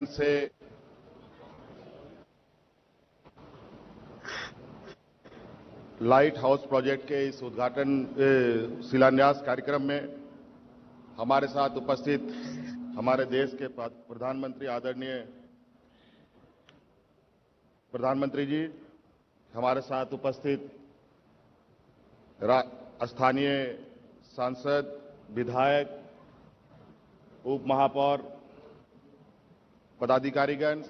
से light house project के इस उद्घाटन शिलान्यास कार्यक्रम में हमारे साथ उपस्थित हमारे देश के प्रधानमंत्री आदरणीय प्रधानमंत्री जी, हमारे साथ उपस्थित स्थानीय सांसद, विधायक, उप महापौर, पदाधिकारीगण,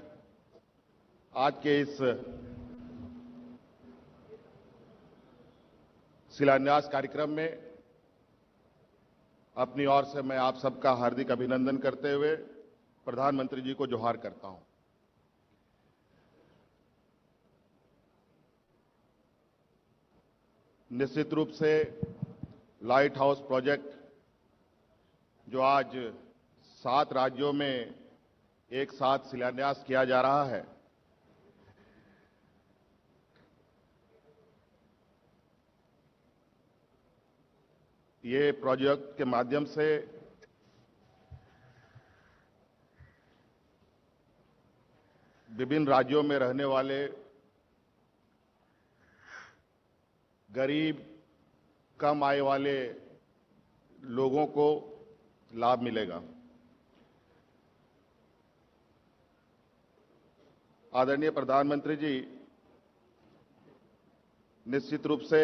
आज के इस शिलान्यास कार्यक्रम में अपनी ओर से मैं आप सबका हार्दिक अभिनंदन करते हुए प्रधानमंत्री जी को जोहार करता हूं। निश्चित रूप से लाइट हाउस प्रोजेक्ट जो आज 7 राज्यों में एक साथ शिलान्यास किया जा रहा है, ये प्रोजेक्ट के माध्यम से विभिन्न राज्यों में रहने वाले गरीब, कम आय वाले लोगों को लाभ मिलेगा। आदरणीय प्रधानमंत्री जी, निश्चित रूप से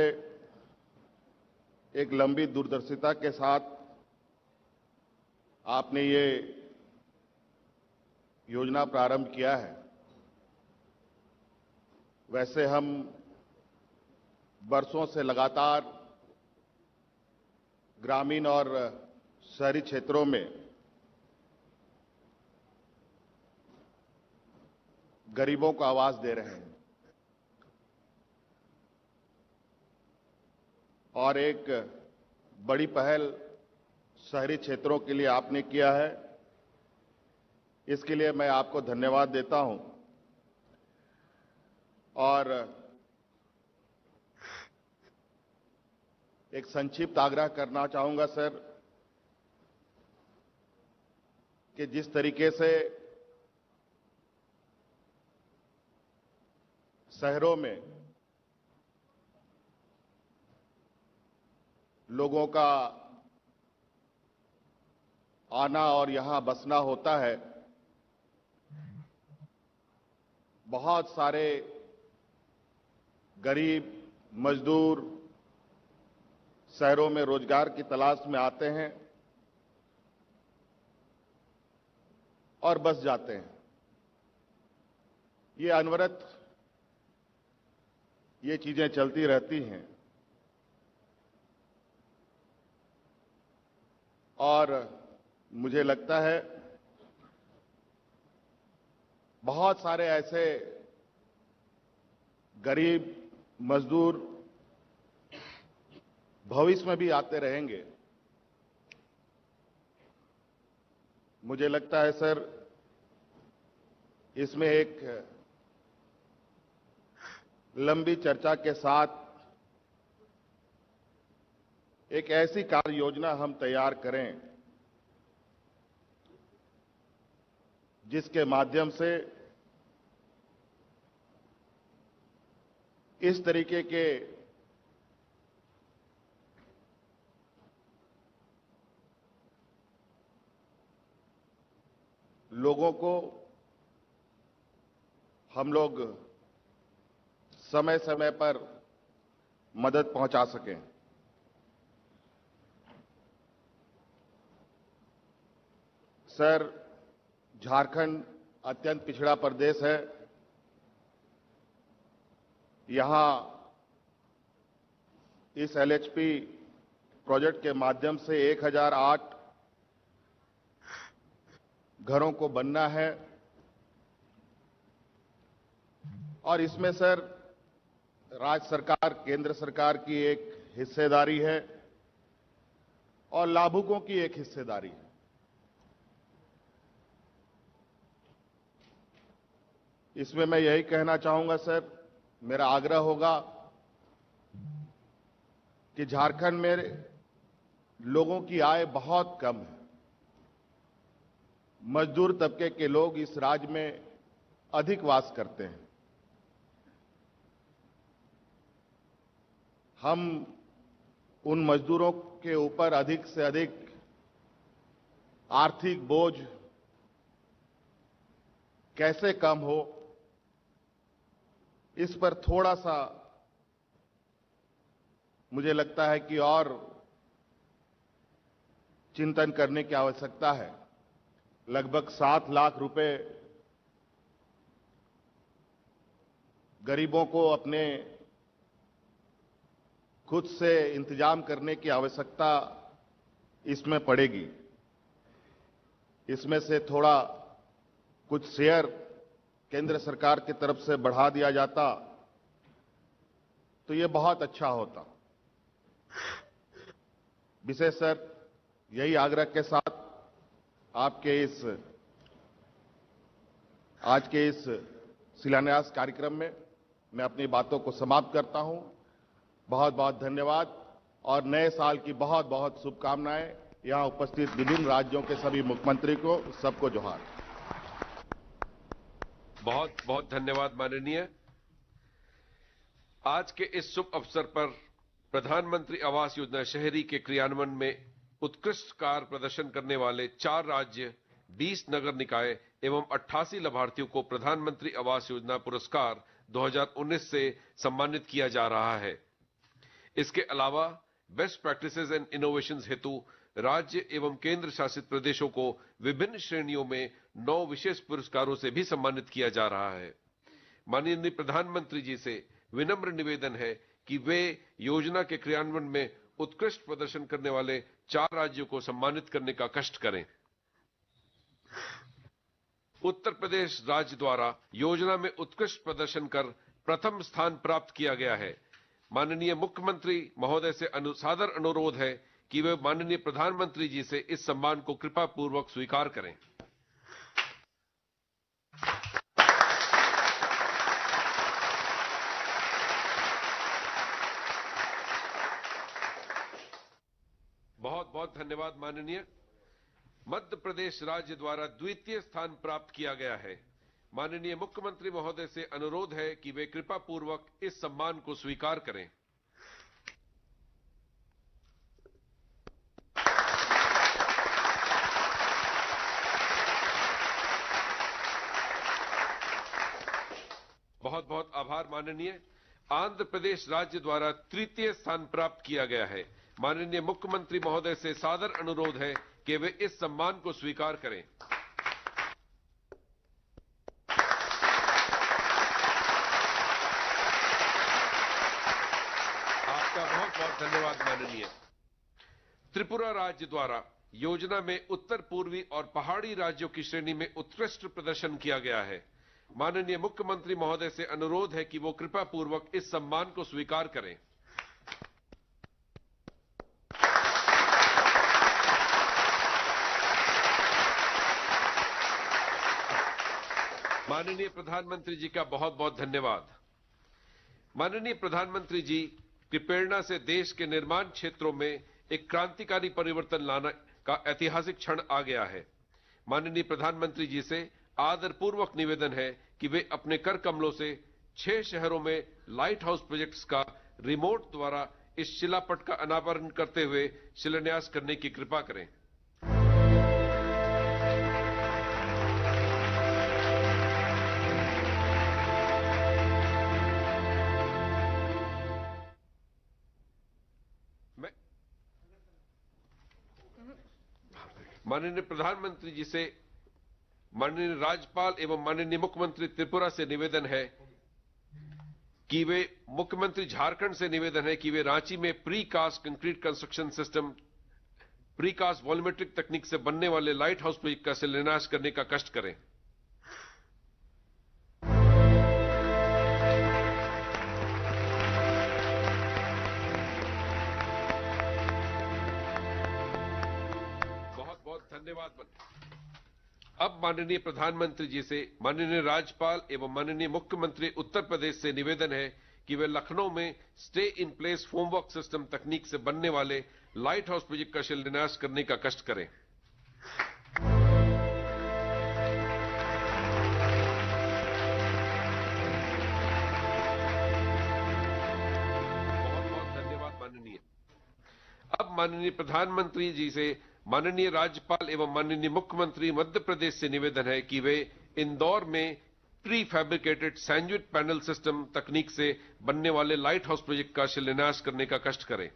एक लंबी दूरदर्शिता के साथ आपने ये योजना प्रारंभ किया है। वैसे हम वर्षों से लगातार ग्रामीण और शहरी क्षेत्रों में गरीबों को आवाज दे रहे हैं और एक बड़ी पहल शहरी क्षेत्रों के लिए आपने किया है। इसके लिए मैं आपको धन्यवाद देता हूं और एक संक्षिप्त आग्रह करना चाहूंगा सर कि जिस तरीके से शहरों में लोगों का आना और यहां बसना होता है, बहुत सारे गरीब मजदूर शहरों में रोजगार की तलाश में आते हैं और बस जाते हैं। ये अनवरत ये चीजें चलती रहती हैं और मुझे लगता है बहुत सारे ऐसे गरीब मजदूर भविष्य में भी आते रहेंगे। मुझे लगता है सर इसमें एक लंबी चर्चा के साथ एक ऐसी कार्य योजना हम तैयार करें जिसके माध्यम से इस तरीके के लोगों को हम लोग समय समय पर मदद पहुंचा सकें। सर, झारखंड अत्यंत पिछड़ा प्रदेश है। यहां इस एलएचपी प्रोजेक्ट के माध्यम से 1008 घरों को बनना है और इसमें सर राज्य सरकार, केंद्र सरकार की एक हिस्सेदारी है और लाभुकों की एक हिस्सेदारी है। इसमें मैं यही कहना चाहूंगा सर, मेरा आग्रह होगा कि झारखंड में लोगों की आय बहुत कम है मजदूर तबके के लोग इस राज्य में अधिक वास करते हैं। हम उन मजदूरों के ऊपर अधिक से अधिक आर्थिक बोझ कैसे कम हो, इस पर थोड़ा सा मुझे लगता है कि और चिंतन करने की आवश्यकता है। लगभग 7 लाख रुपए गरीबों को अपने खुद से इंतजाम करने की आवश्यकता इसमें पड़ेगी। इसमें से थोड़ा कुछ शेयर केंद्र सरकार की तरफ से बढ़ा दिया जाता तो ये बहुत अच्छा होता। विशेष सर, यही आग्रह के साथ आपके आज के इस शिलान्यास कार्यक्रम में मैं अपनी बातों को समाप्त करता हूं। बहुत बहुत धन्यवाद और नए साल की बहुत बहुत शुभकामनाएं। यहां उपस्थित विभिन्न राज्यों के सभी मुख्यमंत्री को सबको जोहार। बहुत बहुत धन्यवाद माननीय। आज के इस शुभ अवसर पर प्रधानमंत्री आवास योजना शहरी के क्रियान्वयन में उत्कृष्ट कार्य प्रदर्शन करने वाले 4 राज्य, 20 नगर निकाय एवं 88 लाभार्थियों को प्रधानमंत्री आवास योजना पुरस्कार 2019 से सम्मानित किया जा रहा है। इसके अलावा बेस्ट प्रैक्टिसेस एंड इनोवेशंस हेतु राज्य एवं केंद्र शासित प्रदेशों को विभिन्न श्रेणियों में 9 विशेष पुरस्कारों से भी सम्मानित किया जा रहा है। माननीय प्रधानमंत्री जी से विनम्र निवेदन है कि वे योजना के क्रियान्वयन में उत्कृष्ट प्रदर्शन करने वाले 4 राज्यों को सम्मानित करने का कष्ट करें। उत्तर प्रदेश राज्य द्वारा योजना में उत्कृष्ट प्रदर्शन कर प्रथम स्थान प्राप्त किया गया है। माननीय मुख्यमंत्री महोदय से सादर अनुरोध है कि वे माननीय प्रधानमंत्री जी से इस सम्मान को कृपा पूर्वक स्वीकार करें। बहुत बहुत धन्यवाद माननीय। मध्य प्रदेश राज्य द्वारा द्वितीय स्थान प्राप्त किया गया है। माननीय मुख्यमंत्री महोदय से अनुरोध है कि वे कृपा पूर्वक इस सम्मान को स्वीकार करें। बहुत बहुत आभार माननीय। आंध्र प्रदेश राज्य द्वारा तृतीय स्थान प्राप्त किया गया है। माननीय मुख्यमंत्री महोदय से सादर अनुरोध है कि वे इस सम्मान को स्वीकार करें। आपका बहुत बहुत धन्यवाद माननीय। त्रिपुरा राज्य द्वारा योजना में उत्तर पूर्वी और पहाड़ी राज्यों की श्रेणी में उत्कृष्ट प्रदर्शन किया गया है। माननीय मुख्यमंत्री महोदय से अनुरोध है कि वो कृपा पूर्वक इस सम्मान को स्वीकार करें। माननीय प्रधानमंत्री जी का बहुत बहुत धन्यवाद। माननीय प्रधानमंत्री जी की प्रेरणा से देश के निर्माण क्षेत्रों में एक क्रांतिकारी परिवर्तन लाने का ऐतिहासिक क्षण आ गया है। माननीय प्रधानमंत्री जी से आदरपूर्वक निवेदन है कि वे अपने कर कमलों से 6 शहरों में लाइट हाउस प्रोजेक्ट्स का रिमोट द्वारा इस शिलापट का अनावरण करते हुए शिलान्यास करने की कृपा करें। माननीय प्रधानमंत्री जी से माननीय राज्यपाल एवं माननीय मुख्यमंत्री त्रिपुरा से निवेदन है कि वे मुख्यमंत्री झारखंड से निवेदन है कि वे रांची में precast concrete construction system precast volumetric तकनीक से बनने वाले लाइट हाउस प्रोजेक्ट का शिलान्यास करने का कष्ट करें। बहुत बहुत धन्यवाद। अब माननीय प्रधानमंत्री जी से माननीय राज्यपाल एवं माननीय मुख्यमंत्री उत्तर प्रदेश से निवेदन है कि वे लखनऊ में स्टे इन प्लेस फोमवर्क सिस्टम तकनीक से बनने वाले लाइट हाउस प्रोजेक्ट का शिलान्यास करने का कष्ट करें। अब माननीय प्रधानमंत्री जी से माननीय राज्यपाल एवं माननीय मुख्यमंत्री मध्य प्रदेश से निवेदन है कि वे इंदौर में pre fabricated sandwich panel system तकनीक से बनने वाले लाइट हाउस प्रोजेक्ट का शिलान्यास करने का कष्ट करें।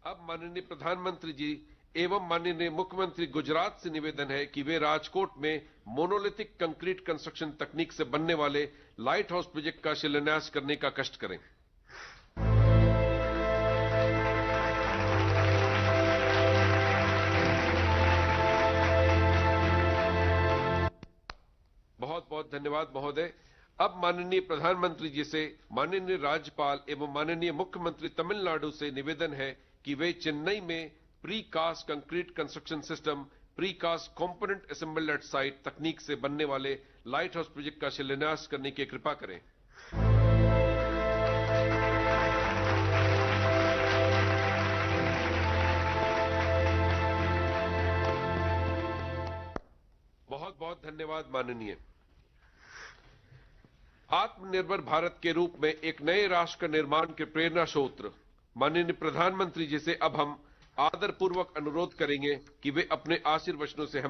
अब माननीय प्रधानमंत्री जी एवं माननीय मुख्यमंत्री गुजरात से निवेदन है कि वे राजकोट में मोनोलिथिक कंक्रीट कंस्ट्रक्शन तकनीक से बनने वाले लाइट हाउस प्रोजेक्ट का शिलान्यास करने का कष्ट करें। बहुत बहुत धन्यवाद महोदय। अब माननीय प्रधानमंत्री जी से माननीय राज्यपाल एवं माननीय मुख्यमंत्री तमिलनाडु से निवेदन है कि वे चेन्नई में precast concrete construction system precast component assembled at site तकनीक से बनने वाले लाइट हाउस प्रोजेक्ट का शिलान्यास करने की कृपा करें। बहुत बहुत धन्यवाद माननीय। आत्मनिर्भर भारत के रूप में एक नए राष्ट्र का निर्माण के प्रेरणा स्रोत माननीय प्रधानमंत्री जी से अब हम आदरपूर्वक अनुरोध करेंगे कि वे अपने आशीर्वचनों से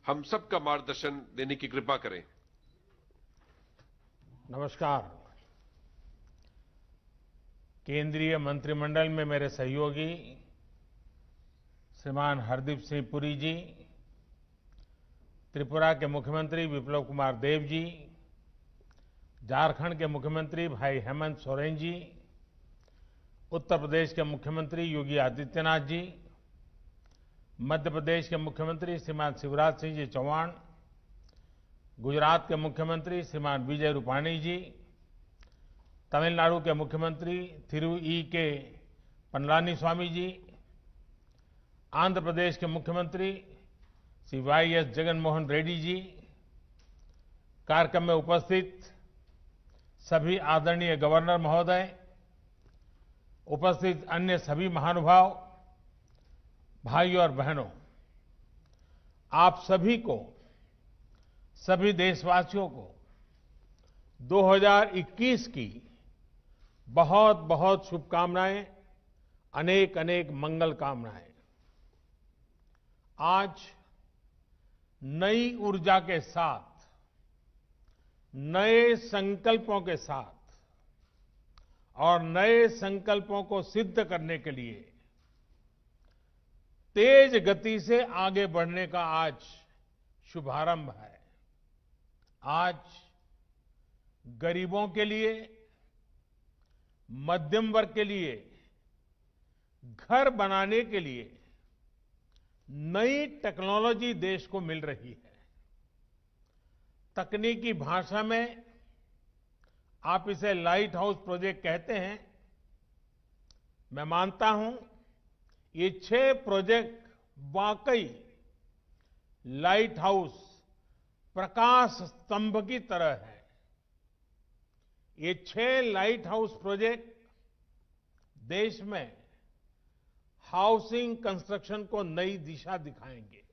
हम सबका मार्गदर्शन देने की कृपा करें। नमस्कार। केंद्रीय मंत्रिमंडल में मेरे सहयोगी श्रीमान हरदीप सिंह पुरी जी, त्रिपुरा के मुख्यमंत्री विप्लव कुमार देव जी, झारखंड के मुख्यमंत्री भाई हेमंत सोरेन जी, उत्तर प्रदेश के मुख्यमंत्री योगी आदित्यनाथ जी, मध्य प्रदेश के मुख्यमंत्री श्रीमान शिवराज सिंह जी चौहान, गुजरात के मुख्यमंत्री श्रीमान विजय रूपाणी जी, तमिलनाडु के मुख्यमंत्री थिरु ई के पनलानी स्वामी जी, आंध्र प्रदेश के मुख्यमंत्री श्री वाई एस जगनमोहन रेड्डी जी, कार्यक्रम में उपस्थित सभी आदरणीय गवर्नर महोदय, उपस्थित अन्य सभी महानुभाव, भाइयों और बहनों, आप सभी को, सभी देशवासियों को 2021 की बहुत बहुत शुभकामनाएं, अनेक अनेक मंगल कामनाएं। आज नई ऊर्जा के साथ, नए संकल्पों के साथ और नए संकल्पों को सिद्ध करने के लिए तेज गति से आगे बढ़ने का आज शुभारंभ है। आज गरीबों के लिए, मध्यम वर्ग के लिए, घर बनाने के लिए नई टेक्नोलॉजी देश को मिल रही है। तकनीकी भाषा में आप इसे लाइट हाउस प्रोजेक्ट कहते हैं। मैं मानता हूं ये 6 प्रोजेक्ट वाकई लाइट हाउस प्रकाश स्तंभ की तरह है। ये 6 लाइट हाउस प्रोजेक्ट देश में हाउसिंग कंस्ट्रक्शन को नई दिशा दिखाएंगे।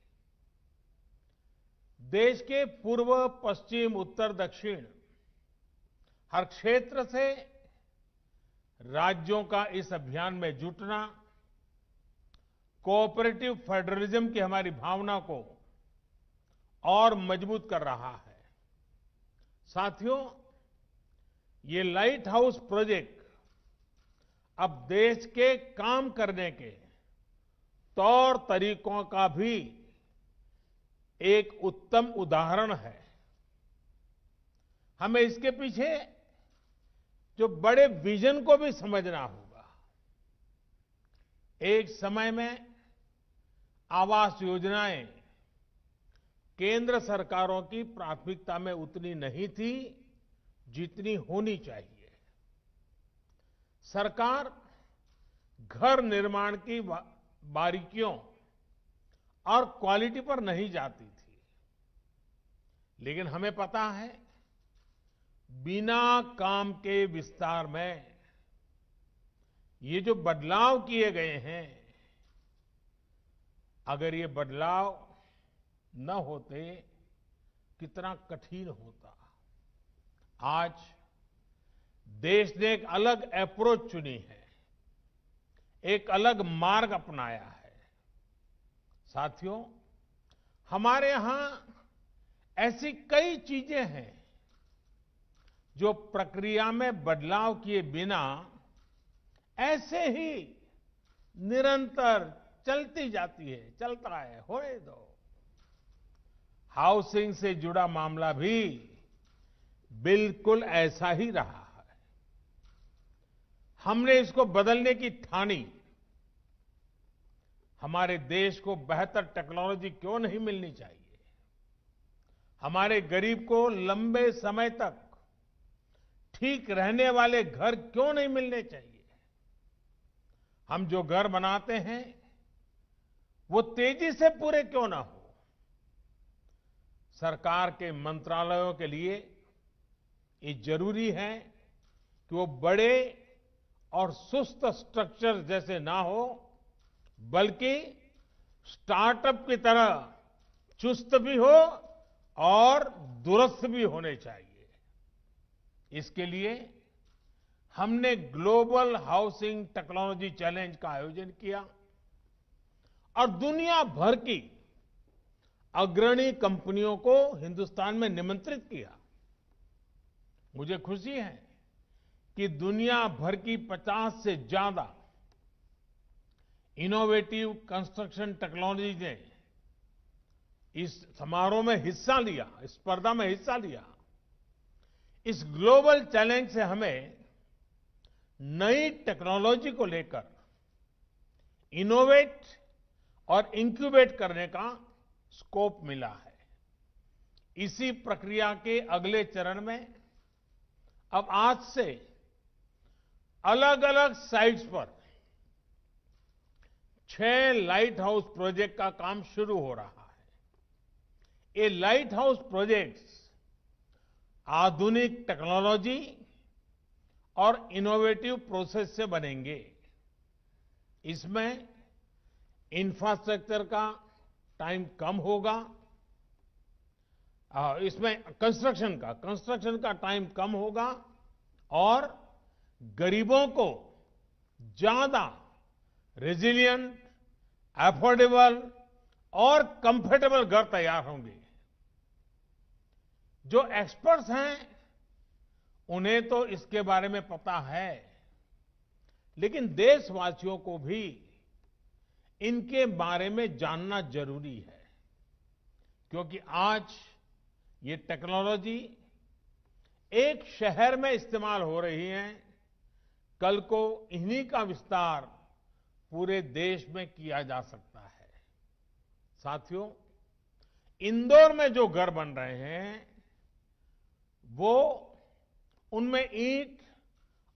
देश के पूर्व, पश्चिम, उत्तर, दक्षिण हर क्षेत्र से राज्यों का इस अभियान में जुटना कोऑपरेटिव फेडरलिज्म की हमारी भावना को और मजबूत कर रहा है। साथियों, ये लाइट हाउस प्रोजेक्ट अब देश के काम करने के तौर तरीकों का भी एक उत्तम उदाहरण है। हमें इसके पीछे जो बड़े विजन को भी समझना होगा। एक समय में आवास योजनाएं केंद्र सरकारों की प्राथमिकता में उतनी नहीं थी जितनी होनी चाहिए। सरकार घर निर्माण की बारीकियों और क्वालिटी पर नहीं जाती थी, लेकिन हमें पता है बिना काम के विस्तार में ये जो बदलाव किए गए हैं, अगर ये बदलाव न होते कितना कठिन होता। आज देश ने एक अलग अप्रोच चुनी है, एक अलग मार्ग अपनाया है। साथियों, हमारे यहां ऐसी कई चीजें हैं जो प्रक्रिया में बदलाव किए बिना ऐसे ही निरंतर चलती जाती है, चलता है, होने दो। हाउसिंग से जुड़ा मामला भी बिल्कुल ऐसा ही रहा है। हमने इसको बदलने की ठानी। हमारे देश को बेहतर टेक्नोलॉजी क्यों नहीं मिलनी चाहिए? हमारे गरीब को लंबे समय तक ठीक रहने वाले घर क्यों नहीं मिलने चाहिए? हम जो घर बनाते हैं वो तेजी से पूरे क्यों ना हो? सरकार के मंत्रालयों के लिए ये जरूरी है कि वो बड़े और सुस्त स्ट्रक्चर जैसे ना हो, बल्कि स्टार्टअप की तरह चुस्त भी हो और दुरुस्त भी होने चाहिए। इसके लिए हमने ग्लोबल हाउसिंग टेक्नोलॉजी चैलेंज का आयोजन किया और दुनिया भर की अग्रणी कंपनियों को हिंदुस्तान में निमंत्रित किया। मुझे खुशी है कि दुनिया भर की 50 से ज्यादा इनोवेटिव कंस्ट्रक्शन टेक्नोलॉजी ने इस समारोह में हिस्सा लिया, इस स्पर्धा में हिस्सा लिया। इस ग्लोबल चैलेंज से हमें नई टेक्नोलॉजी को लेकर इनोवेट और इंक्यूबेट करने का स्कोप मिला है। इसी प्रक्रिया के अगले चरण में अब आज से अलग अलग साइट्स पर 6 लाइट हाउस प्रोजेक्ट का काम शुरू हो रहा है। ये लाइट हाउस प्रोजेक्ट्स आधुनिक टेक्नोलॉजी और इनोवेटिव प्रोसेस से बनेंगे। इसमें इंफ्रास्ट्रक्चर का टाइम कम होगा, इसमें कंस्ट्रक्शन का टाइम कम होगा और गरीबों को ज्यादा रेजिलिएंट, अफोर्डेबल और कंफर्टेबल घर तैयार होंगे। जो एक्सपर्ट्स हैं उन्हें तो इसके बारे में पता है, लेकिन देशवासियों को भी इनके बारे में जानना जरूरी है, क्योंकि आज ये टेक्नोलॉजी एक शहर में इस्तेमाल हो रही है, कल को इन्हीं का विस्तार पूरे देश में किया जा सकता है। साथियों, इंदौर में जो घर बन रहे हैं वो उनमें ईंट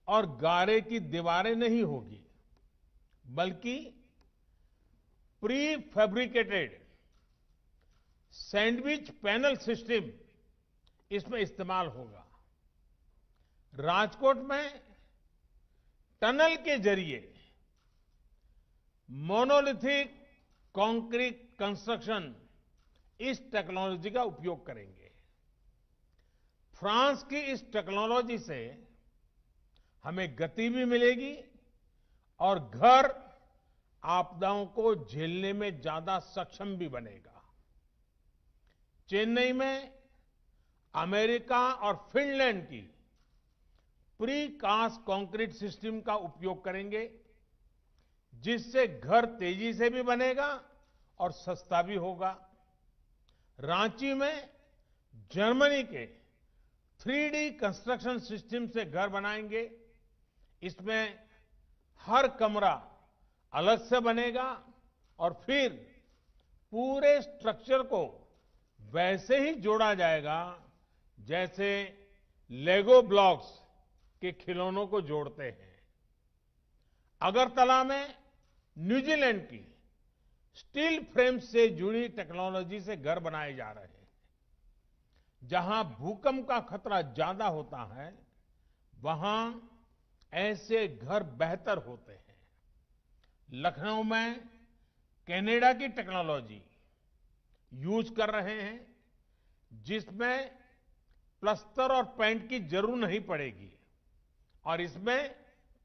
और गारे की दीवारें नहीं होगी, बल्कि pre fabricated sandwich panel system इसमें इस्तेमाल होगा। राजकोट में टनल के जरिए मोनोलिथिक कंक्रीट कंस्ट्रक्शन इस टेक्नोलॉजी का उपयोग करेंगे। फ्रांस की इस टेक्नोलॉजी से हमें गति भी मिलेगी और घर आपदाओं को झेलने में ज्यादा सक्षम भी बनेगा। चेन्नई में अमेरिका और फिनलैंड की प्री कास्ट कंक्रीट सिस्टम का उपयोग करेंगे, जिससे घर तेजी से भी बनेगा और सस्ता भी होगा। रांची में जर्मनी के 3D कंस्ट्रक्शन सिस्टम से घर बनाएंगे। इसमें हर कमरा अलग से बनेगा और फिर पूरे स्ट्रक्चर को वैसे ही जोड़ा जाएगा जैसे लेगो ब्लॉक्स के खिलौनों को जोड़ते हैं। अगरतला में न्यूजीलैंड की स्टील फ्रेम से जुड़ी टेक्नोलॉजी से घर बनाए जा रहे हैं। जहां भूकंप का खतरा ज्यादा होता है, वहां ऐसे घर बेहतर होते हैं। लखनऊ में कनाडा की टेक्नोलॉजी यूज कर रहे हैं, जिसमें प्लास्टर और पेंट की जरूर नहीं पड़ेगी और इसमें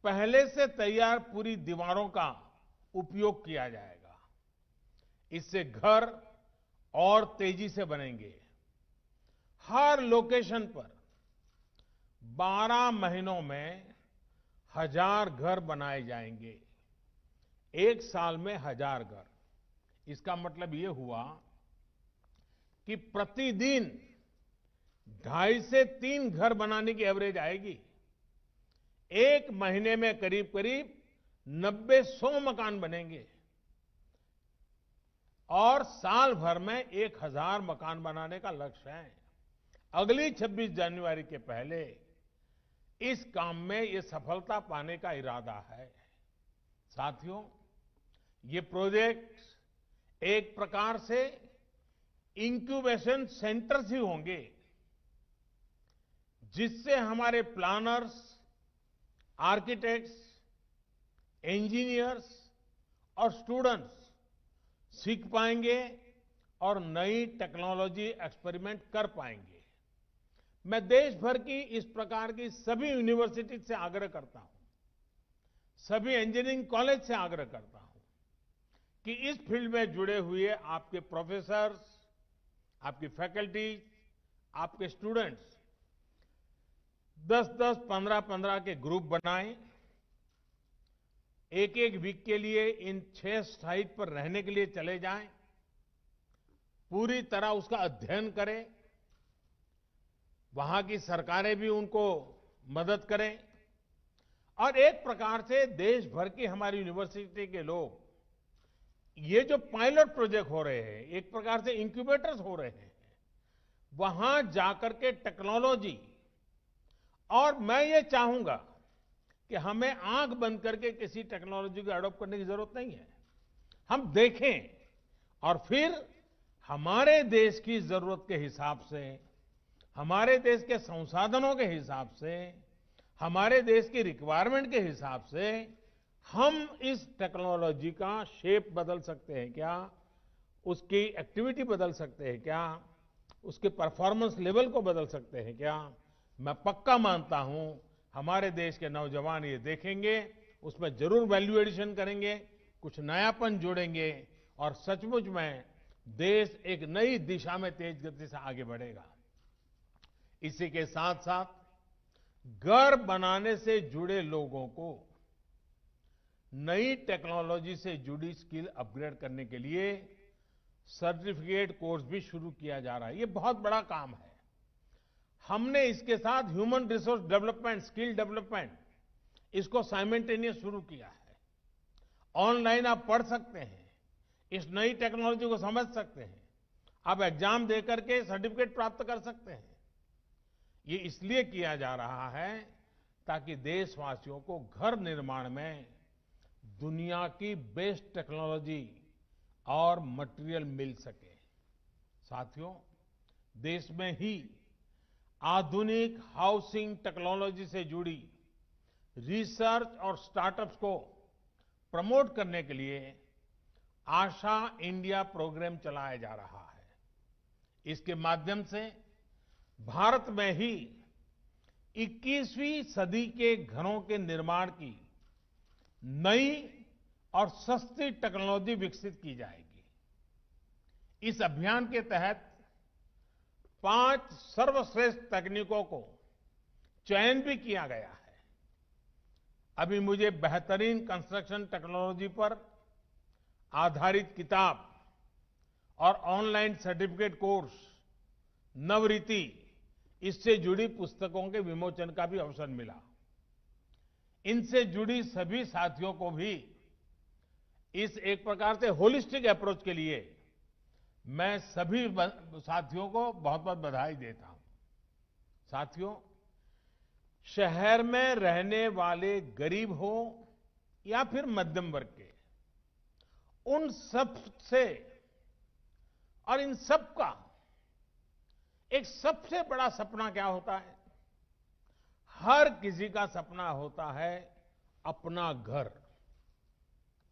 पहले से तैयार पूरी दीवारों का उपयोग किया जाएगा। इससे घर और तेजी से बनेंगे। हर लोकेशन पर 12 महीनों में 1000 घर बनाए जाएंगे। एक साल में 1000 घर। इसका मतलब ये हुआ कि प्रतिदिन 2.5 से 3 घर बनाने की एवरेज आएगी। एक महीने में करीब करीब 90-100 मकान बनेंगे और साल भर में 1000 मकान बनाने का लक्ष्य है। अगली 26 जनवरी के पहले इस काम में ये सफलता पाने का इरादा है। साथियों, ये प्रोजेक्ट एक प्रकार से इंक्यूबेशन सेंटर्स ही होंगे, जिससे हमारे प्लानर्स, आर्किटेक्ट्स, इंजीनियर्स और स्टूडेंट्स सीख पाएंगे और नई टेक्नोलॉजी एक्सपेरिमेंट कर पाएंगे। मैं देश भर की इस प्रकार की सभी यूनिवर्सिटी से आग्रह करता हूं, सभी इंजीनियरिंग कॉलेज से आग्रह करता हूं कि इस फील्ड में जुड़े हुए आपके प्रोफेसर्स, आपकी फैकल्टी, आपके स्टूडेंट्स 10-10, 15-15 के ग्रुप बनाएं। एक वीक के लिए इन 6 साइट पर रहने के लिए चले जाएं, पूरी तरह उसका अध्ययन करें, वहां की सरकारें भी उनको मदद करें और एक प्रकार से देश भर की हमारी यूनिवर्सिटी के लोग ये जो पायलट प्रोजेक्ट हो रहे हैं, एक प्रकार से इंक्यूबेटर्स हो रहे हैं, वहां जाकर के टेक्नोलॉजी, और मैं ये चाहूंगा कि हमें आंख बंद करके किसी टेक्नोलॉजी को अडॉप्ट करने की जरूरत नहीं है। हम देखें और फिर हमारे देश की जरूरत के हिसाब से, हमारे देश के संसाधनों के हिसाब से, हमारे देश की रिक्वायरमेंट के हिसाब से हम इस टेक्नोलॉजी का शेप बदल सकते हैं क्या, उसकी एक्टिविटी बदल सकते हैं क्या, उसके परफॉर्मेंस लेवल को बदल सकते हैं क्या। मैं पक्का मानता हूं हमारे देश के नौजवान ये देखेंगे, उसमें जरूर वैल्यू एडिशन करेंगे, कुछ नयापन जोड़ेंगे और सचमुच में देश एक नई दिशा में तेज गति से आगे बढ़ेगा। इसी के साथ साथ घर बनाने से जुड़े लोगों को नई टेक्नोलॉजी से जुड़ी स्किल अपग्रेड करने के लिए सर्टिफिकेट कोर्स भी शुरू किया जा रहा है। ये बहुत बड़ा काम है। हमने इसके साथ human resource development, skill development, इसको साइमल्टेनियस शुरू किया है। ऑनलाइन आप पढ़ सकते हैं, इस नई टेक्नोलॉजी को समझ सकते हैं, आप एग्जाम देकर के सर्टिफिकेट प्राप्त कर सकते हैं। ये इसलिए किया जा रहा है ताकि देशवासियों को घर निर्माण में दुनिया की बेस्ट टेक्नोलॉजी और मटेरियल मिल सके। साथियों, देश में ही आधुनिक हाउसिंग टेक्नोलॉजी से जुड़ी रिसर्च और स्टार्टअप्स को प्रमोट करने के लिए आशा इंडिया प्रोग्राम चलाया जा रहा है। इसके माध्यम से भारत में ही 21वीं सदी के घरों के निर्माण की नई और सस्ती टेक्नोलॉजी विकसित की जाएगी। इस अभियान के तहत 5 सर्वश्रेष्ठ तकनीकों को चयन भी किया गया है। अभी मुझे बेहतरीन कंस्ट्रक्शन टेक्नोलॉजी पर आधारित किताब और ऑनलाइन सर्टिफिकेट कोर्स नवरीति, इससे जुड़ी पुस्तकों के विमोचन का भी अवसर मिला। इनसे जुड़ी सभी साथियों को भी इस एक प्रकार से होलिस्टिक अप्रोच के लिए मैं सभी साथियों को बहुत बहुत बधाई देता हूं। साथियों, शहर में रहने वाले गरीब हो या फिर मध्यम वर्ग के, उन सब से और इन सब का एक सबसे बड़ा सपना क्या होता है? हर किसी का सपना होता है अपना घर।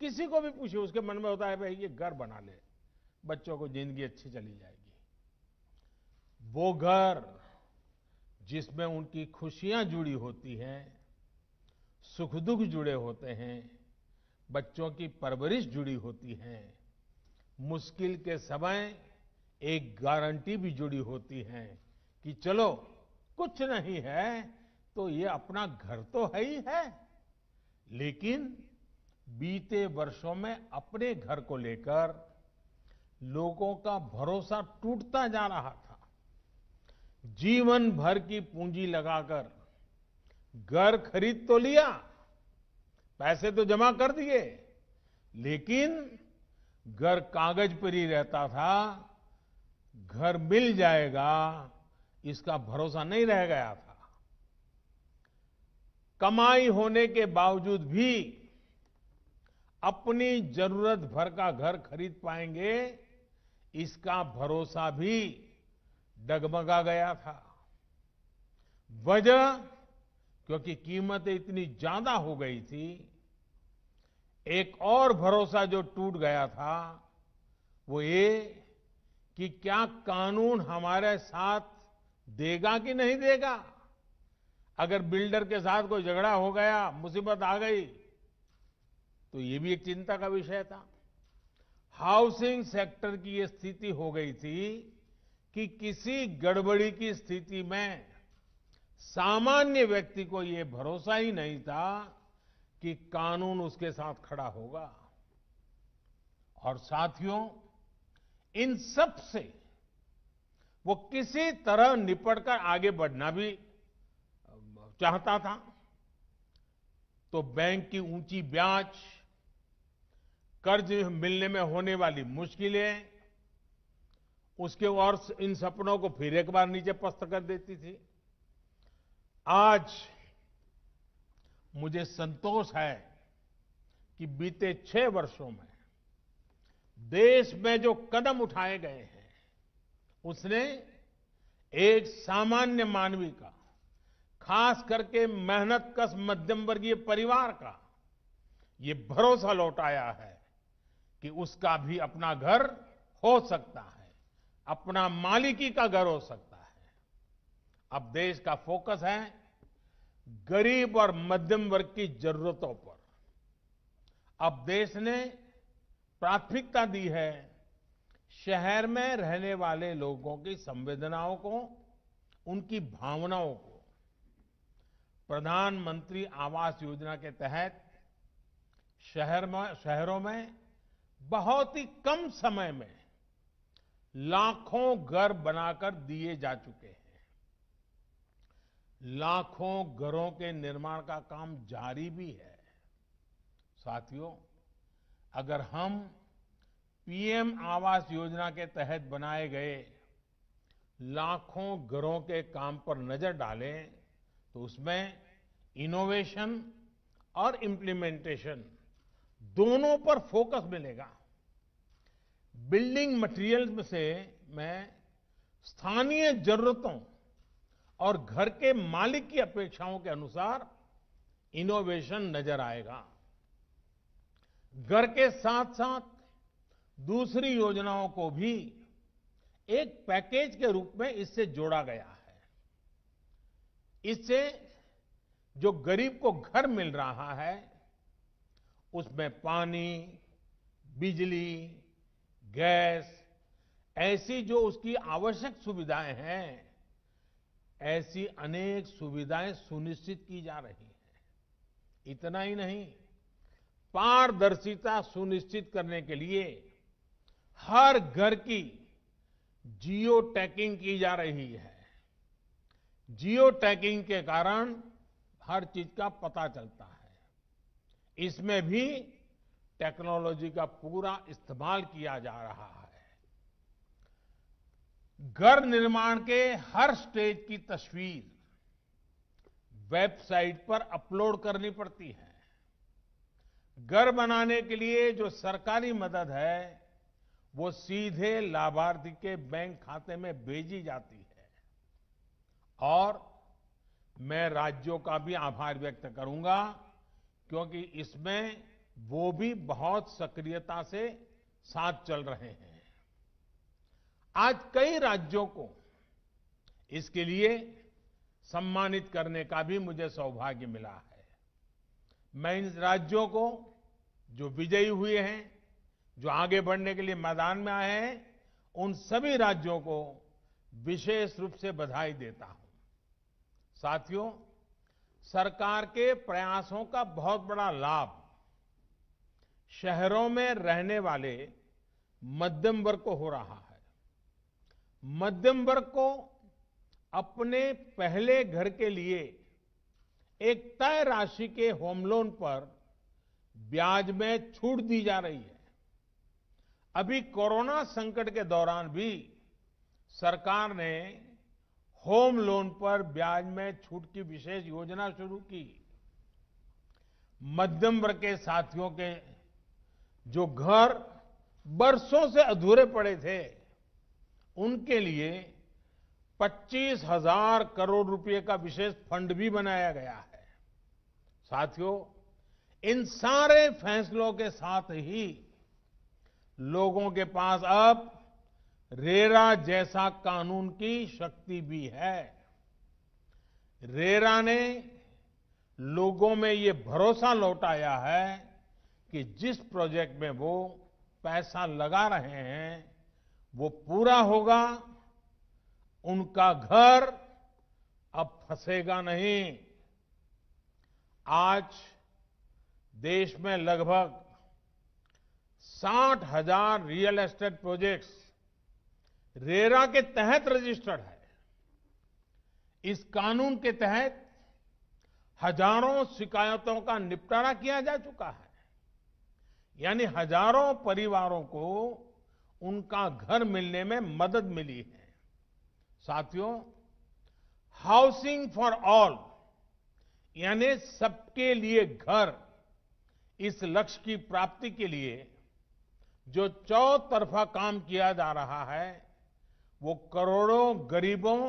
किसी को भी पूछिए, उसके मन में होता है भाई ये घर बना ले, बच्चों को जिंदगी अच्छी चली जाएगी। वो घर जिसमें उनकी खुशियां जुड़ी होती हैं, सुख दुख जुड़े होते हैं, बच्चों की परवरिश जुड़ी होती है, मुश्किल के समय एक गारंटी भी जुड़ी होती है कि चलो कुछ नहीं है तो ये अपना घर तो है ही है। लेकिन बीते वर्षों में अपने घर को लेकर लोगों का भरोसा टूटता जा रहा था। जीवन भर की पूंजी लगाकर घर खरीद तो लिया, पैसे तो जमा कर दिए, लेकिन घर कागज पर ही रहता था। घर मिल जाएगा इसका भरोसा नहीं रह गया था। कमाई होने के बावजूद भी अपनी जरूरत भर का घर खरीद पाएंगे इसका भरोसा भी डगमगा गया था। वजह क्योंकि कीमतें इतनी ज्यादा हो गई थी। एक और भरोसा जो टूट गया था वो ये कि क्या कानून हमारे साथ देगा कि नहीं देगा। अगर बिल्डर के साथ कोई झगड़ा हो गया, मुसीबत आ गई, तो ये भी एक चिंता का विषय था। हाउसिंग सेक्टर की ये स्थिति हो गई थी कि किसी गड़बड़ी की स्थिति में सामान्य व्यक्ति को ये भरोसा ही नहीं था कि कानून उसके साथ खड़ा होगा। और साथियों, इन सब से वो किसी तरह निपटकर आगे बढ़ना भी चाहता था। तो बैंक की ऊंची ब्याज, कर्ज मिलने में होने वाली मुश्किलें उसके और इन सपनों को फिर एक बार नीचे पस्त कर देती थी। आज मुझे संतोष है कि बीते 6 वर्षों में देश में जो कदम उठाए गए हैं उसने एक सामान्य मानवी का, खास करके मेहनतकश मध्यम वर्गीय परिवार का ये भरोसा लौटाया है कि उसका भी अपना घर हो सकता है, अपना मालिकी का घर हो सकता है। अब देश का फोकस है गरीब और मध्यम वर्ग की जरूरतों पर। अब देश ने प्राथमिकता दी है शहर में रहने वाले लोगों की संवेदनाओं को, उनकी भावनाओं को। प्रधानमंत्री आवास योजना के तहत शहरों में बहुत ही कम समय में लाखों घर बनाकर दिए जा चुके हैं। लाखों घरों के निर्माण का काम जारी भी है। साथियों, अगर हम पीएम आवास योजना के तहत बनाए गए लाखों घरों के काम पर नजर डालें तो उसमें इनोवेशन और इम्प्लीमेंटेशन दोनों पर फोकस मिलेगा। बिल्डिंग मटेरियल से मैं स्थानीय जरूरतों और घर के मालिक की अपेक्षाओं के अनुसार इनोवेशन नजर आएगा। घर के साथ साथ दूसरी योजनाओं को भी एक पैकेज के रूप में इससे जोड़ा गया है। इससे जो गरीब को घर मिल रहा है उसमें पानी, बिजली, गैस, ऐसी जो उसकी आवश्यक सुविधाएं हैं, ऐसी अनेक सुविधाएं सुनिश्चित की जा रही हैं। इतना ही नहीं, पारदर्शिता सुनिश्चित करने के लिए हर घर की जियो टैगिंग की जा रही है। जियो टैगिंग के कारण हर चीज का पता चलता है। इसमें भी टेक्नोलॉजी का पूरा इस्तेमाल किया जा रहा है। घर निर्माण के हर स्टेज की तस्वीर वेबसाइट पर अपलोड करनी पड़ती है। घर बनाने के लिए जो सरकारी मदद है वो सीधे लाभार्थी के बैंक खाते में भेजी जाती है। और मैं राज्यों का भी आभार व्यक्त करूंगा क्योंकि इसमें वो भी बहुत सक्रियता से साथ चल रहे हैं। आज कई राज्यों को इसके लिए सम्मानित करने का भी मुझे सौभाग्य मिला है। मैं इन राज्यों को जो विजयी हुए हैं, जो आगे बढ़ने के लिए मैदान में आए हैं, उन सभी राज्यों को विशेष रूप से बधाई देता हूं। साथियों, सरकार के प्रयासों का बहुत बड़ा लाभ शहरों में रहने वाले मध्यम वर्ग को हो रहा है। मध्यम वर्ग को अपने पहले घर के लिए एक तय राशि के होम लोन पर ब्याज में छूट दी जा रही है। अभी कोरोना संकट के दौरान भी सरकार ने होम लोन पर ब्याज में छूट की विशेष योजना शुरू की। मध्यम वर्ग के साथियों के जो घर बरसों से अधूरे पड़े थे, उनके लिए 25,000 करोड़ रुपए का विशेष फंड भी बनाया गया है। साथियों, इन सारे फैसलों के साथ ही लोगों के पास अब रेरा जैसा कानून की शक्ति भी है। रेरा ने लोगों में ये भरोसा लौटाया है कि जिस प्रोजेक्ट में वो पैसा लगा रहे हैं वो पूरा होगा, उनका घर अब फंसेगा नहीं। आज देश में लगभग 60,000 रियल एस्टेट प्रोजेक्ट्स रेरा के तहत रजिस्टर्ड है। इस कानून के तहत हजारों शिकायतों का निपटारा किया जा चुका है, यानी हजारों परिवारों को उनका घर मिलने में मदद मिली है। साथियों, हाउसिंग फॉर ऑल यानी सबके लिए घर, इस लक्ष्य की प्राप्ति के लिए जो चौतरफा काम किया जा रहा है, वो करोड़ों गरीबों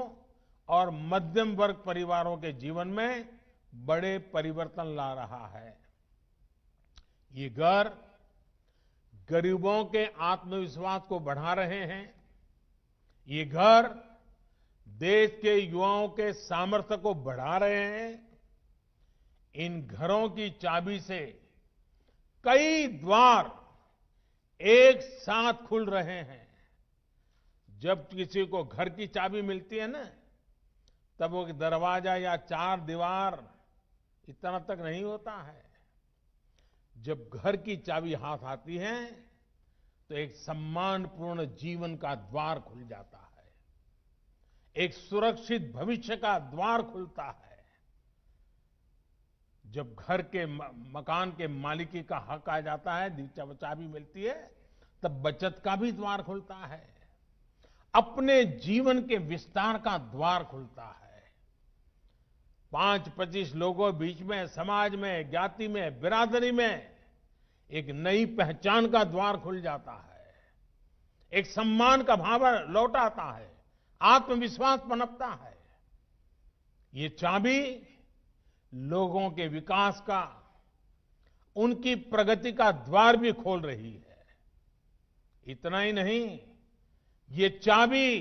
और मध्यम वर्ग परिवारों के जीवन में बड़े परिवर्तन ला रहा है। ये घर गरीबों के आत्मविश्वास को बढ़ा रहे हैं। ये घर देश के युवाओं के सामर्थ्य को बढ़ा रहे हैं। इन घरों की चाबी से कई द्वार एक साथ खुल रहे हैं। जब किसी को घर की चाबी मिलती है ना, तब वो दरवाजा या चार दीवार इतना तक नहीं होता है। जब घर की चाबी हाथ आती है तो एक सम्मानपूर्ण जीवन का द्वार खुल जाता है, एक सुरक्षित भविष्य का द्वार खुलता है। जब घर के मकान के मालिकी का हक आ जाता है, चाबी मिलती है, तब बचत का भी द्वार खुलता है, अपने जीवन के विस्तार का द्वार खुलता है। 5-25 लोगों बीच में, समाज में, ज्ञाति में, बिरादरी में एक नई पहचान का द्वार खुल जाता है, एक सम्मान का भाव लौट आता है, आत्मविश्वास पनपता है। ये चाबी लोगों के विकास का, उनकी प्रगति का द्वार भी खोल रही है। इतना ही नहीं, ये चाबी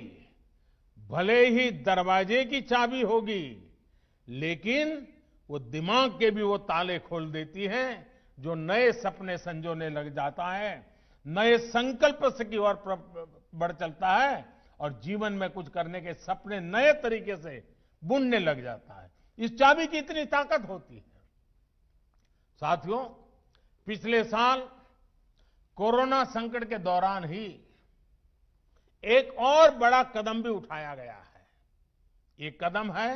भले ही दरवाजे की चाबी होगी, लेकिन वो दिमाग के भी वो ताले खोल देती है, जो नए सपने संजोने लग जाता है, नए संकल्प से की ओर बढ़ चलता है और जीवन में कुछ करने के सपने नए तरीके से बुनने लग जाता है। इस चाबी की इतनी ताकत होती है। साथियों, पिछले साल कोरोना संकट के दौरान ही एक और बड़ा कदम भी उठाया गया है। ये कदम है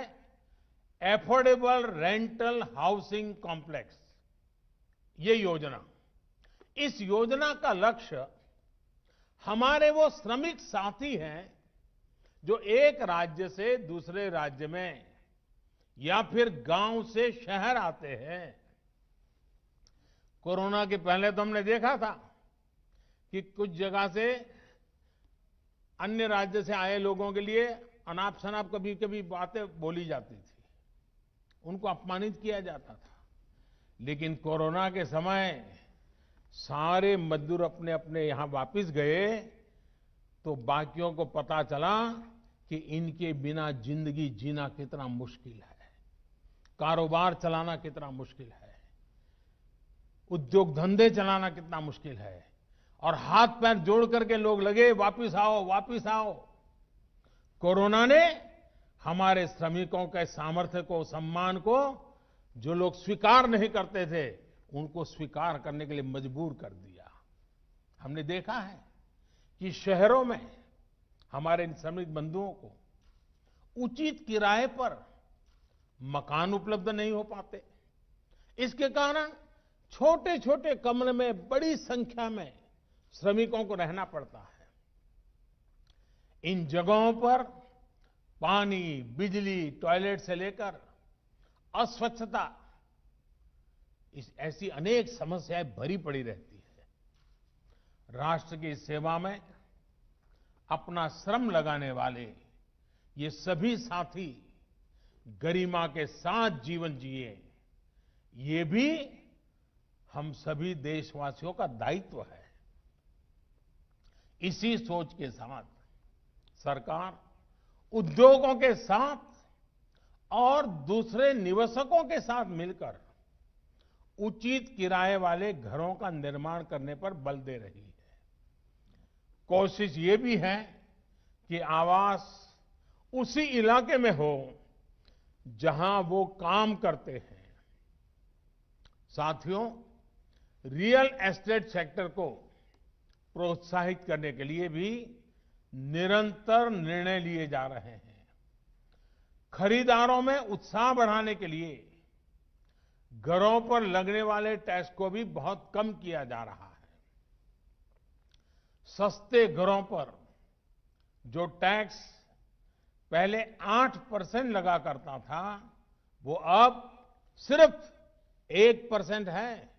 एफोर्डेबल रेंटल हाउसिंग कॉम्प्लेक्स। ये योजना, इस योजना का लक्ष्य हमारे वो श्रमिक साथी हैं जो एक राज्य से दूसरे राज्य में या फिर गांव से शहर आते हैं। कोरोना के पहले तो हमने देखा था कि कुछ जगह से अन्य राज्य से आए लोगों के लिए अनाप शनाप कभी कभी बातें बोली जाती थी, उनको अपमानित किया जाता था। लेकिन कोरोना के समय सारे मजदूर अपने अपने यहां वापस गए तो बाकियों को पता चला कि इनके बिना जिंदगी जीना कितना मुश्किल है, कारोबार चलाना कितना मुश्किल है, उद्योग धंधे चलाना कितना मुश्किल है। और हाथ पैर जोड़ करके लोग लगे वापिस आओ वापिस आओ। कोरोना ने हमारे श्रमिकों के सामर्थ्य को, सम्मान को, जो लोग स्वीकार नहीं करते थे उनको स्वीकार करने के लिए मजबूर कर दिया। हमने देखा है कि शहरों में हमारे इन श्रमिक बंधुओं को उचित किराए पर मकान उपलब्ध नहीं हो पाते। इसके कारण छोटे छोटे कमरे में बड़ी संख्या में श्रमिकों को रहना पड़ता है। इन जगहों पर पानी, बिजली, टॉयलेट से लेकर अस्वच्छता, ऐसी अनेक समस्याएं भरी पड़ी रहती है। राष्ट्र की सेवा में अपना श्रम लगाने वाले ये सभी साथी गरिमा के साथ जीवन जिए, ये भी हम सभी देशवासियों का दायित्व है। इसी सोच के साथ सरकार उद्योगों के साथ और दूसरे निवेशकों के साथ मिलकर उचित किराए वाले घरों का निर्माण करने पर बल दे रही है। कोशिश ये भी है कि आवास उसी इलाके में हो जहां वो काम करते हैं। साथियों, रियल एस्टेट सेक्टर को प्रोत्साहित करने के लिए भी निरंतर निर्णय लिए जा रहे हैं। खरीदारों में उत्साह बढ़ाने के लिए घरों पर लगने वाले टैक्स को भी बहुत कम किया जा रहा है। सस्ते घरों पर जो टैक्स पहले 8% लगा करता था, वो अब सिर्फ 1% है।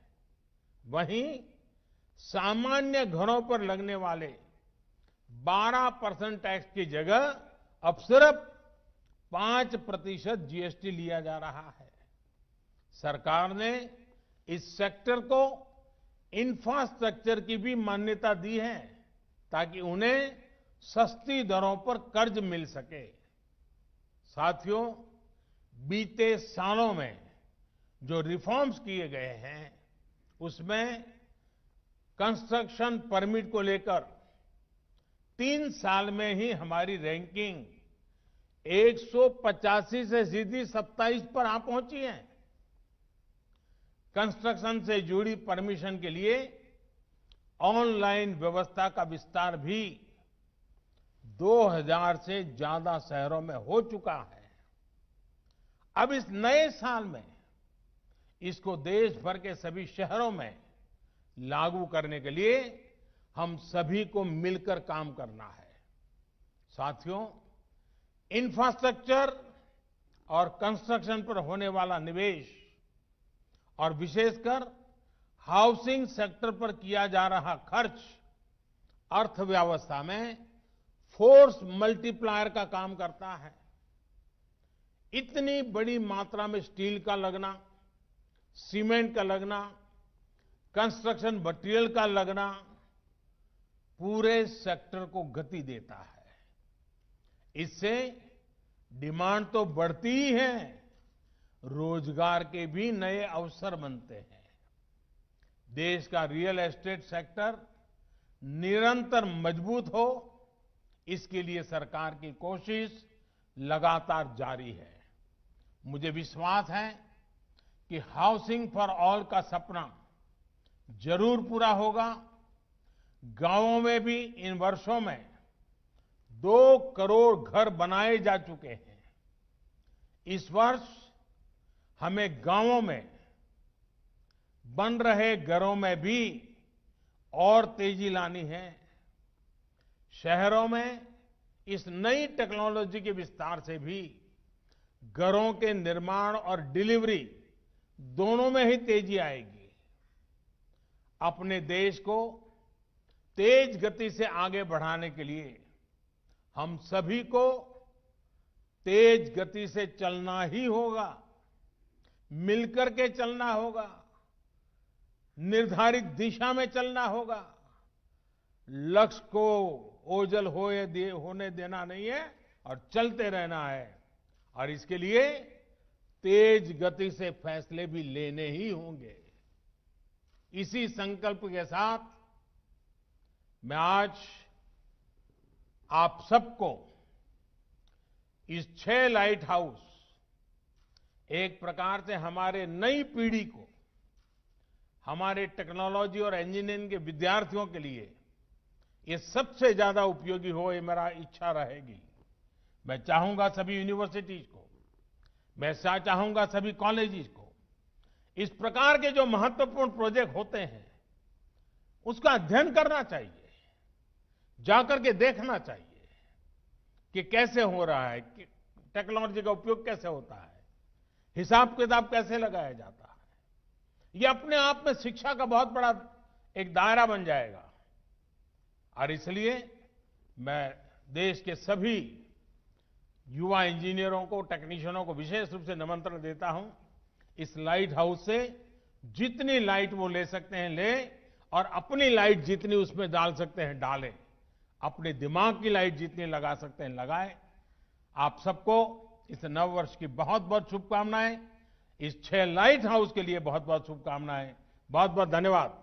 वहीं सामान्य घरों पर लगने वाले 12% टैक्स की जगह अब सिर्फ 5% जीएसटी लिया जा रहा है। सरकार ने इस सेक्टर को इंफ्रास्ट्रक्चर की भी मान्यता दी है ताकि उन्हें सस्ती दरों पर कर्ज मिल सके। साथियों, बीते सालों में जो रिफॉर्म्स किए गए हैं उसमें कंस्ट्रक्शन परमिट को लेकर 3 साल में ही हमारी रैंकिंग 185 से सीधी 27 पर आ पहुंची है। कंस्ट्रक्शन से जुड़ी परमिशन के लिए ऑनलाइन व्यवस्था का विस्तार भी 2000 से ज्यादा शहरों में हो चुका है। अब इस नए साल में इसको देश भर के सभी शहरों में लागू करने के लिए हम सभी को मिलकर काम करना है। साथियों, इंफ्रास्ट्रक्चर और कंस्ट्रक्शन पर होने वाला निवेश और विशेषकर हाउसिंग सेक्टर पर किया जा रहा खर्च अर्थव्यवस्था में फोर्स मल्टीप्लायर का काम करता है। इतनी बड़ी मात्रा में स्टील का लगना, सीमेंट का लगना, कंस्ट्रक्शन मटेरियल का लगना पूरे सेक्टर को गति देता है। इससे डिमांड तो बढ़ती ही है, रोजगार के भी नए अवसर बनते हैं। देश का रियल एस्टेट सेक्टर निरंतर मजबूत हो, इसके लिए सरकार की कोशिश लगातार जारी है। मुझे विश्वास है कि हाउसिंग फॉर ऑल का सपना जरूर पूरा होगा। गांवों में भी इन वर्षों में 2 करोड़ घर बनाए जा चुके हैं। इस वर्ष हमें गांवों में बन रहे घरों में भी और तेजी लानी है। शहरों में इस नई टेक्नोलॉजी के विस्तार से भी घरों के निर्माण और डिलीवरी दोनों में ही तेजी आएगी। अपने देश को तेज गति से आगे बढ़ाने के लिए हम सभी को तेज गति से चलना ही होगा, मिलकर के चलना होगा, निर्धारित दिशा में चलना होगा। लक्ष्य को ओझल होने देना नहीं है और चलते रहना है। और इसके लिए तेज गति से फैसले भी लेने ही होंगे। इसी संकल्प के साथ मैं आज आप सबको इस 6 लाइट हाउस, एक प्रकार से हमारे नई पीढ़ी को, हमारे टेक्नोलॉजी और इंजीनियरिंग के विद्यार्थियों के लिए ये सबसे ज्यादा उपयोगी हो, ये मेरा इच्छा रहेगी। मैं चाहूंगा सभी यूनिवर्सिटीज को, मैं चाहूंगा सभी कॉलेजेस को, इस प्रकार के जो महत्वपूर्ण प्रोजेक्ट होते हैं उसका अध्ययन करना चाहिए, जाकर के देखना चाहिए कि कैसे हो रहा है, कि टेक्नोलॉजी का उपयोग कैसे होता है, हिसाब किताब कैसे लगाया जाता है। ये अपने आप में शिक्षा का बहुत बड़ा एक दायरा बन जाएगा। और इसलिए मैं देश के सभी युवा इंजीनियरों को, टेक्नीशियनों को विशेष रूप से निमंत्रण देता हूं। इस लाइट हाउस से जितनी लाइट वो ले सकते हैं लें, और अपनी लाइट जितनी उसमें डाल सकते हैं डालें, अपने दिमाग की लाइट जितनी लगा सकते हैं लगाएं। आप सबको इस नव वर्ष की बहुत बहुत शुभकामनाएं। इस 6 लाइट हाउस के लिए बहुत बहुत शुभकामनाएं। बहुत बहुत धन्यवाद।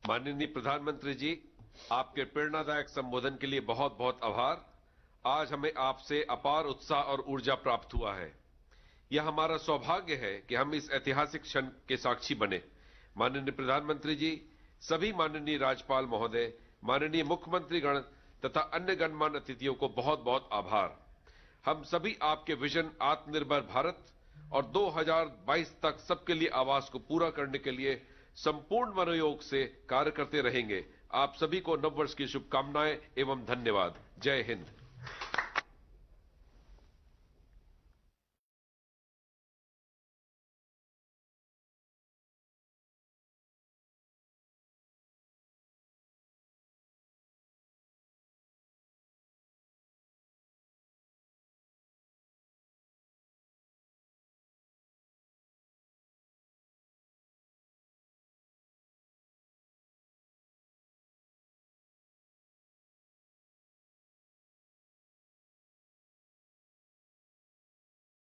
माननीय प्रधानमंत्री जी, आपके प्रेरणादायक संबोधन के लिए बहुत बहुत आभार। आज हमें आपसे अपार उत्साह और ऊर्जा प्राप्त हुआ है। यह हमारा सौभाग्य है कि हम इस ऐतिहासिक क्षण के साक्षी बने। माननीय प्रधानमंत्री जी, सभी माननीय राज्यपाल महोदय, माननीय मुख्यमंत्री गण तथा अन्य गणमान्य अतिथियों को बहुत बहुत आभार। हम सभी आपके विजन आत्मनिर्भर भारत और 2022 तक सबके लिए आवास को पूरा करने के लिए संपूर्ण मनोयोग से कार्य करते रहेंगे। आप सभी को नववर्ष की शुभकामनाएं एवं धन्यवाद। जय हिंद।